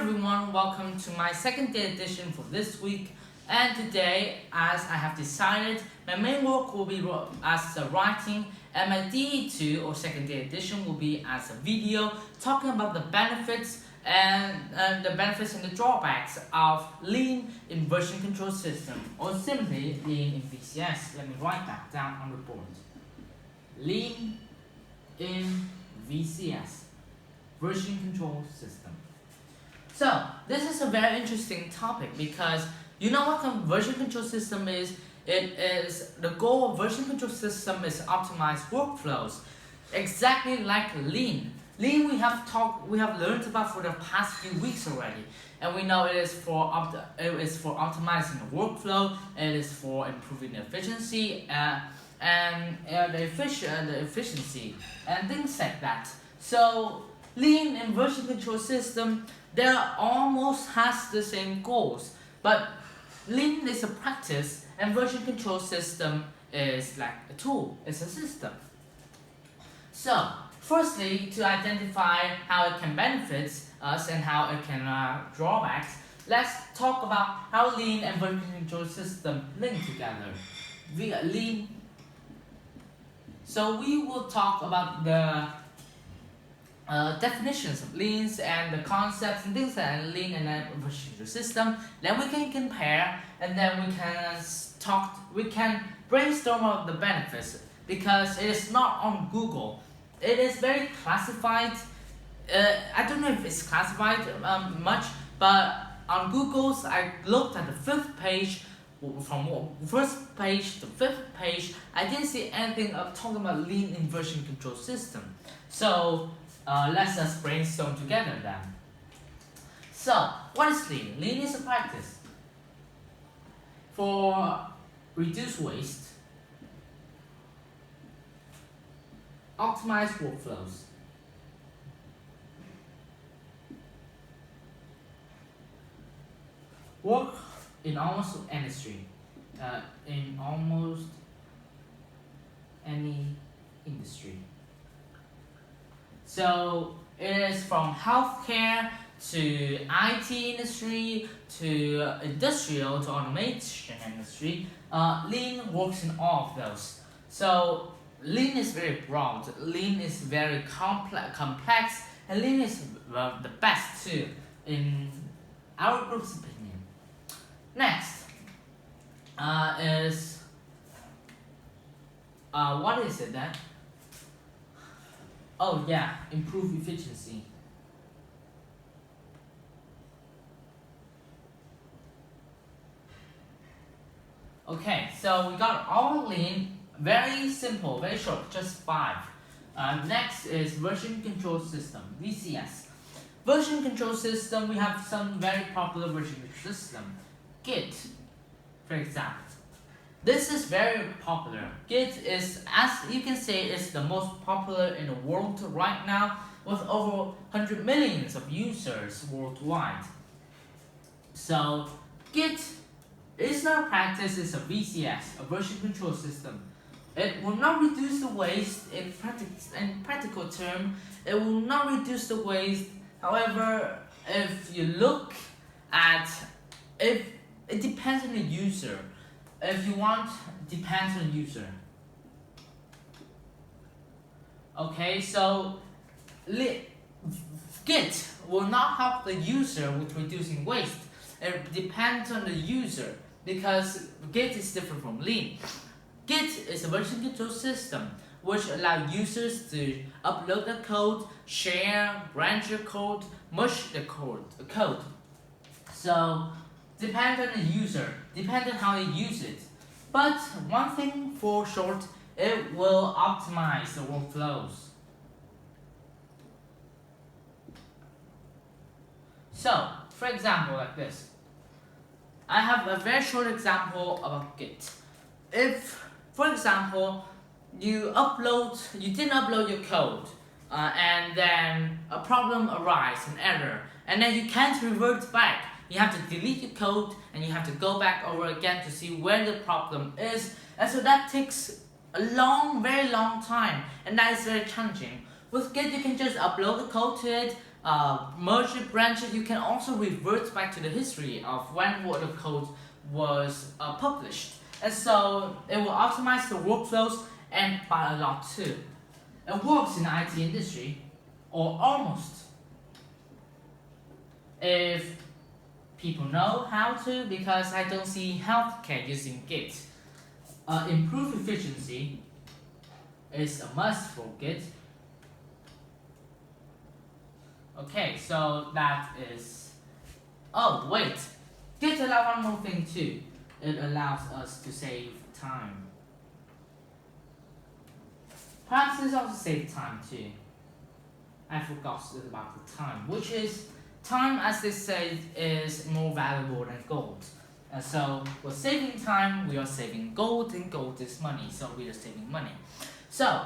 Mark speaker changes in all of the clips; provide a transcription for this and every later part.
Speaker 1: everyone, welcome to my second day edition for this week. And today, as I have decided, my main work will be as a writing, and my DE2 or second day edition will be as a video talking about the benefits and the drawbacks of lean in version control system, or simply lean in VCS. Let me write that down on the board. Lean in VCS, version control system. So this is a very interesting topic because you know what a version control system is? It is the goal of version control system is optimize workflows, exactly like lean. Lean we have learned about for the past few weeks already, and we know it is for optimizing the workflow. It is for improving the efficiency and the efficiency and things like that. So lean and version control system, they almost has the same goals, but lean is a practice and version control system is like a tool, it's a system. So firstly, to identify how it can benefit us and how it can drawbacks, let's talk about how lean and version control system link together via lean. So we will talk about the definitions of leans and the concepts and things like lean and version control system. Then we can compare, and then we can brainstorm about the benefits, because it is not on Google. It is very classified. I don't know if it's classified much, but on Google's I looked at the fifth page. From first page to fifth page, I didn't see anything of talking about lean in version control system. So let's just brainstorm together then. So what is lean? Lean is a practice for reduce waste, optimize workflows, work in almost any industry. So it is from healthcare to IT industry to industrial to automation industry. Lean works in all of those. So lean is very broad, lean is very complex, and lean is the best too, in our group's opinion. Next is what is it then? Oh yeah, improve efficiency. Okay, so we got all lean, very simple, very short, just 5. Next is version control system, VCS. Version control system, we have some very popular version control system. Git, for example. This is very popular. Git is, as you can say, is the most popular in the world right now, with over 100 millions of users worldwide. So Git is not a practice, it's a VCS, a version control system. It will not reduce the waste in practical term. It will not reduce the waste. However, if you look at, if it depends on the user. If you want, depends on the user. Okay, so Git will not help the user with reducing waste. It depends on the user, because Git is different from lean. Git is a version control system which allows users to upload the code, share, branch the code, merge the code. So depends on the user, depends on how they use it. But one thing for short, it will optimize the workflows. So, for example, like this. I have a very short example about Git. If, for example, you didn't upload your code, and then a problem arises, an error, and then you can't revert back. You have to delete your code and you have to go back over again to see where the problem is, and so that takes a very long time, and that is very challenging. With Git, you can just upload the code to it, merge it, branch it, you can also revert back to the history of when the code was published. And so it will optimize the workflows and by a lot too. It works in the IT industry, or almost. If people know how to, because I don't see healthcare using Git. Improve efficiency is a must for Git. Okay, so that is. Oh wait, Git allows one more thing too. It allows us to save time. Perhaps this also saves time too. I forgot about the time, which is time, as they say, is more valuable than gold. And so we're saving time, we are saving gold, and gold is money, so we are saving money. So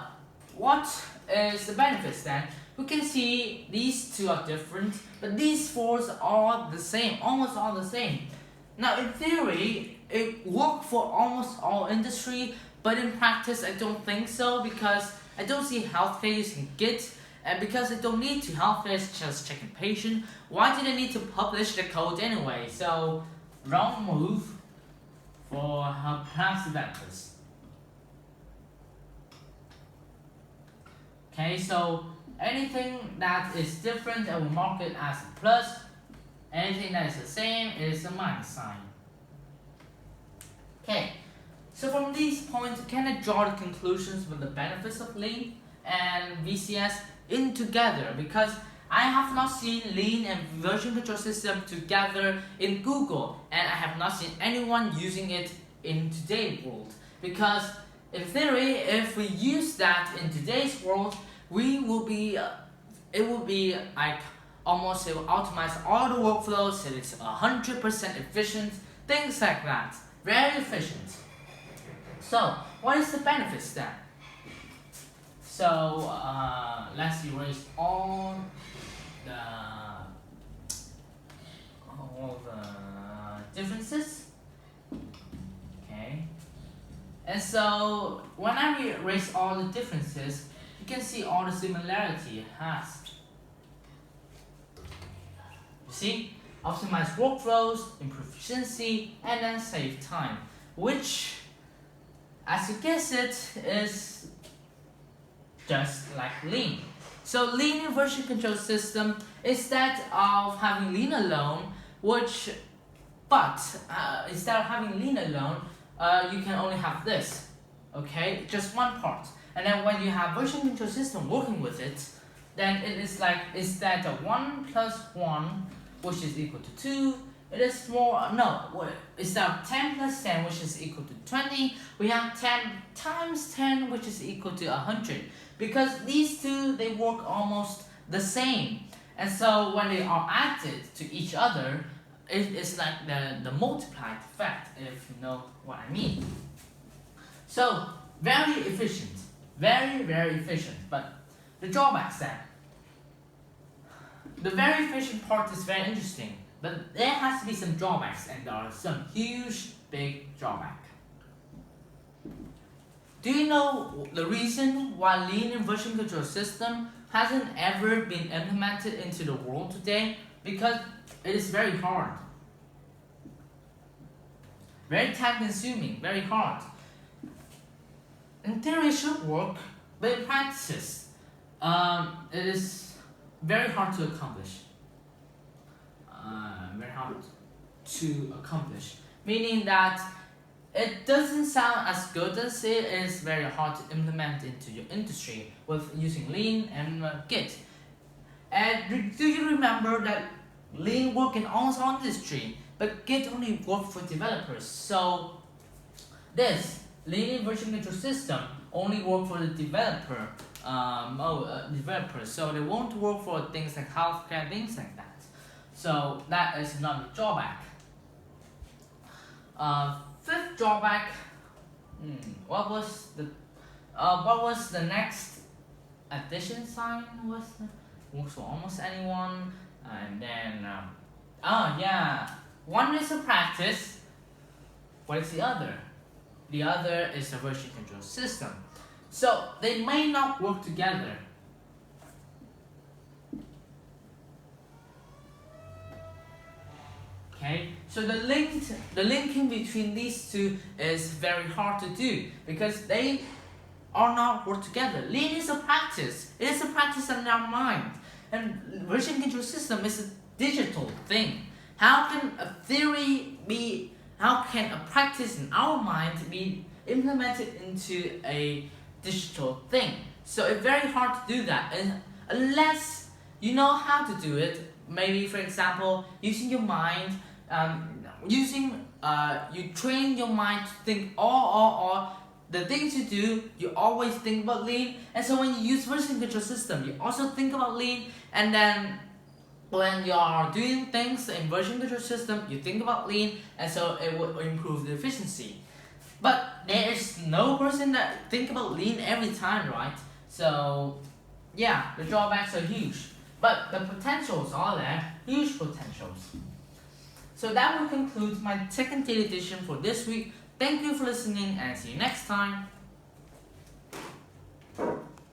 Speaker 1: what is the benefits then? We can see these two are different, but these four are the same, almost all the same. Now in theory, it works for almost all industry, but in practice I don't think so, because I don't see healthcare using Git, and because I don't need to, healthcare is just checking patient. Why did I need to publish the code anyway? So wrong move for perhaps developers. Okay, so anything that is different, I will mark it as a plus. Anything that is the same is a minus sign. Okay, so from these points, can I draw the conclusions with the benefits of Lean and VCS in together? Because I have not seen Lean and version control system together in Google, and I have not seen anyone using it in today's world. Because in theory, if we use that in today's world, we will be, it will be like almost, it will optimize all the workflows, so it's 100% efficient, things like that. Very efficient. So, what is the benefits then? So, let's erase all the differences. Okay. And so, when I erase all the differences, you can see all the similarity it has. You see? Optimize workflows, improve efficiency, and then save time. Which, as you guess it, is just like Lean. So Lean in version control system, instead of having Lean alone, instead of having Lean alone, you can only have this, okay, just one part. And then when you have version control system working with it, then it is like, instead of 1 plus 1, which is equal to 2, it is more, no, instead of 10 plus 10, which is equal to 20, we have 10 times 10, which is equal to 100. Because these two, they work almost the same. And so when they are added to each other, it is like the multiplied effect, if you know what I mean. So, very efficient. Very, very efficient. But the drawbacks then. The very efficient part is very interesting, but there has to be some drawbacks, and there are some huge, big drawbacks. Do you know the reason why Lean in version control system hasn't ever been implemented into the world today? Because it is very hard. Very time consuming, very hard. In theory it should work, but in practice, it is very hard to accomplish. Meaning that it doesn't sound as good as it is very hard to implement into your industry with using Lean and Git. And do you remember that Lean works in almost all industry, but Git only works for developers? So this Lean version control system only works for the developers, so they won't work for things like healthcare, things like that. So that is another drawback. Fifth drawback. What was the next addition sign? Works for almost anyone, and then one is a practice. What is the other? The other is a version control system. So they may not work together. So the linking between these two is very hard to do because they are not work together. Lean is a practice. It is a practice in our mind. And version control system is a digital thing. How can a practice in our mind be implemented into a digital thing? So it's very hard to do that, and unless you know how to do it, maybe for example, using your mind, you train your mind to think all the things you do, you always think about lean, and so when you use version control system, you also think about lean, and then when you are doing things in version control system, you think about lean, and so it will improve the efficiency. But there is no person that think about lean every time, right? So yeah, the drawbacks are huge, but the potentials are there, huge potentials. So that will conclude my second date edition for this week. Thank you for listening and see you next time.